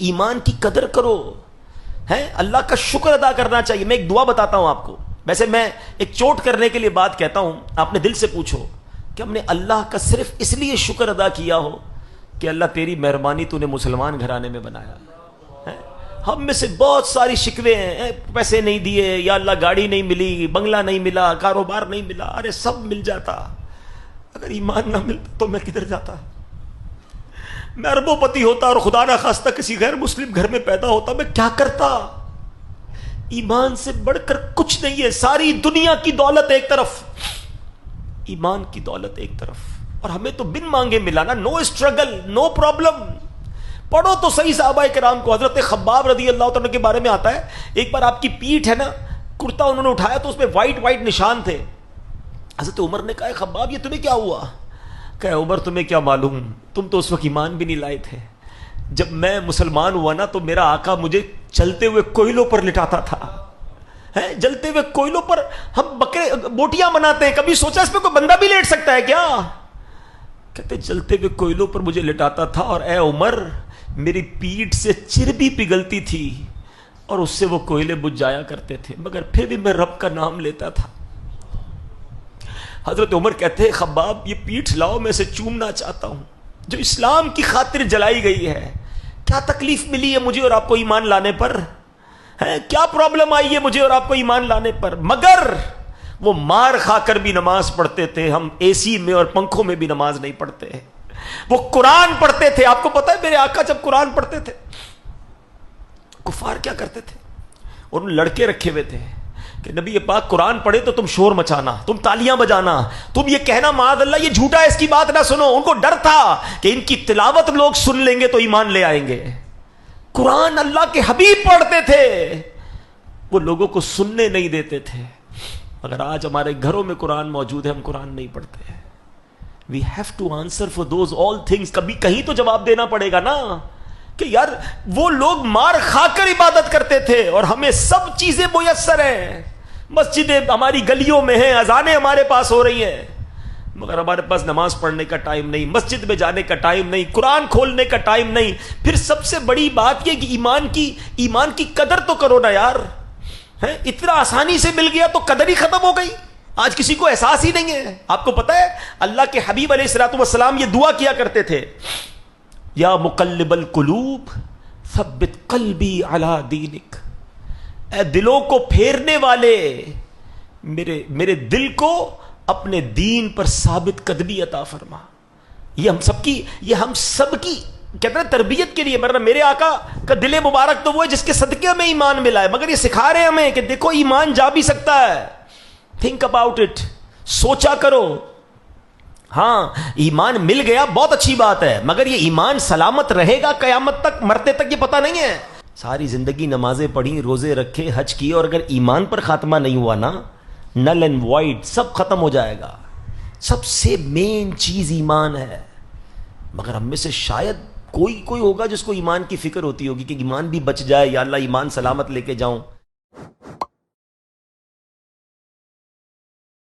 ایمان کی قدر کرو، ہے اللہ کا شکر ادا کرنا چاہیے. میں ایک دعا بتاتا ہوں آپ کو. ویسے میں ایک چوٹ کرنے کے لیے بات کہتا ہوں، آپ نے دل سے پوچھو کہ ہم نے اللہ کا صرف اس لیے شکر ادا کیا ہو کہ اللہ تیری مہربانی تو نے مسلمان گھرانے میں بنایا. ہم میں سے بہت ساری شکوے ہیں، پیسے نہیں دیے، یا اللہ گاڑی نہیں ملی، بنگلہ نہیں ملا، کاروبار نہیں ملا. ارے سب مل جاتا، اگر ایمان نہ ملتا تو میں کدھر جاتا؟ میں اربوں پتی ہوتا اور خدا نہ خواستہ کسی غیر مسلم گھر میں پیدا ہوتا، میں کیا کرتا؟ ایمان سے بڑھ کر کچھ نہیں ہے. ساری دنیا کی دولت ایک طرف، ایمان کی دولت ایک طرف. اور ہمیں تو بن مانگے ملا نا. نو اسٹرگل، نو پرابلم. پڑھو تو صحیح صحابہ کرام کو. حضرت خباب رضی اللہ عنہ کے بارے میں آتا ہے، ایک بار آپ کی پیٹھ ہے نا، کرتا انہوں نے اٹھایا تو اس میں وائٹ وائٹ نشان تھے. حضرت عمر نے کہا خباب یہ تمہیں کیا ہوا؟ کہ عمر تمہیں کیا معلوم، تم تو اس وقت ایمان بھی نہیں لائے تھے. جب میں مسلمان ہوا نا تو میرا آقا مجھے چلتے ہوئے کوئلوں پر لٹاتا تھا. جلتے ہوئے کوئلوں پر ہم بکرے بوٹیاں بناتے ہیں، کبھی سوچا اس پہ کوئی بندہ بھی لیٹ سکتا ہے کیا؟ کہتے جلتے ہوئے کوئلوں پر مجھے لٹاتا تھا، اور اے عمر میری پیٹھ سے چربی پگھلتی تھی اور اس سے وہ کوئلے بجھ جایا کرتے تھے، مگر پھر بھی میں رب کا نام لیتا تھا. حضرت عمر کہتے ہیں خباب یہ پیٹھ لاؤ، میں اسے چومنا چاہتا ہوں جو اسلام کی خاطر جلائی گئی ہے. کیا تکلیف ملی ہے مجھے اور آپ کو ایمان لانے پر؟ کیا پرابلم آئی ہے مجھے اور آپ کو ایمان لانے پر؟ مگر وہ مار کھا کر بھی نماز پڑھتے تھے. ہم اے سی میں اور پنکھوں میں بھی نماز نہیں پڑھتے. وہ قرآن پڑھتے تھے. آپ کو پتا ہے میرے آقا جب قرآن پڑھتے تھے کفار کیا کرتے تھے؟ اور ان لڑکے رکھے ہوئے تھے کہ نبی پاک قرآن پڑھے تو تم شور مچانا، تم تالیاں بجانا، تم یہ کہنا معاذ اللہ یہ جھوٹا ہے، اس کی بات نہ سنو. ان کو ڈر تھا کہ ان کی تلاوت لوگ سن لیں گے تو ایمان لے آئیں گے. قرآن اللہ کے حبیب پڑھتے تھے، وہ لوگوں کو سننے نہیں دیتے تھے. اگر آج ہمارے گھروں میں قرآن موجود ہے، ہم قرآن نہیں پڑھتے. We have to answer for those all things. کبھی کہیں تو جواب دینا پڑے گا نا کہ یار وہ لوگ مار کھا کر عبادت کرتے تھے اور ہمیں سب چیزیں میسر ہیں. مسجدیں ہماری گلیوں میں ہیں، اذانیں ہمارے پاس ہو رہی ہیں، مگر ہمارے پاس نماز پڑھنے کا ٹائم نہیں، مسجد میں جانے کا ٹائم نہیں، قرآن کھولنے کا ٹائم نہیں. پھر سب سے بڑی بات یہ کہ ایمان کی قدر تو کرو نا یار. اتنا آسانی سے مل گیا تو قدر ہی ختم ہو گئی. آج کسی کو احساس ہی نہیں ہے. آپ کو پتا ہے اللہ کے حبیب علیہ الصلوۃ والسلام یہ دعا کیا کرتے تھے، یا مقلب القلوب ثبت قلبی علی دینک. اے دلوں کو پھیرنے والے، میرے دل کو اپنے دین پر ثابت قدمی عطا فرما. یہ ہم سب کی کہتے ہیں تربیت کے لیے. میرے آقا کا دل مبارک تو وہ ہے جس کے صدقے میں ایمان ملا ہے، مگر یہ سکھا رہے ہیں ہمیں کہ دیکھو ایمان جا بھی سکتا ہے. تھنک اباؤٹ اٹ، سوچا کرو. ہاں ایمان مل گیا بہت اچھی بات ہے، مگر یہ ایمان سلامت رہے گا قیامت تک، مرتے تک یہ پتہ نہیں ہے. ساری زندگی نمازیں پڑھی، روزے رکھے، حج کیے، اور اگر ایمان پر خاتمہ نہیں ہوا نا، نل اینڈ وائڈ سب ختم ہو جائے گا. سب سے مین چیز ایمان ہے. مگر ہم میں سے شاید کوئی ہوگا جس کو ایمان کی فکر ہوتی ہوگی کہ ایمان بھی بچ جائے، یا اللہ ایمان سلامت لے کے جاؤں.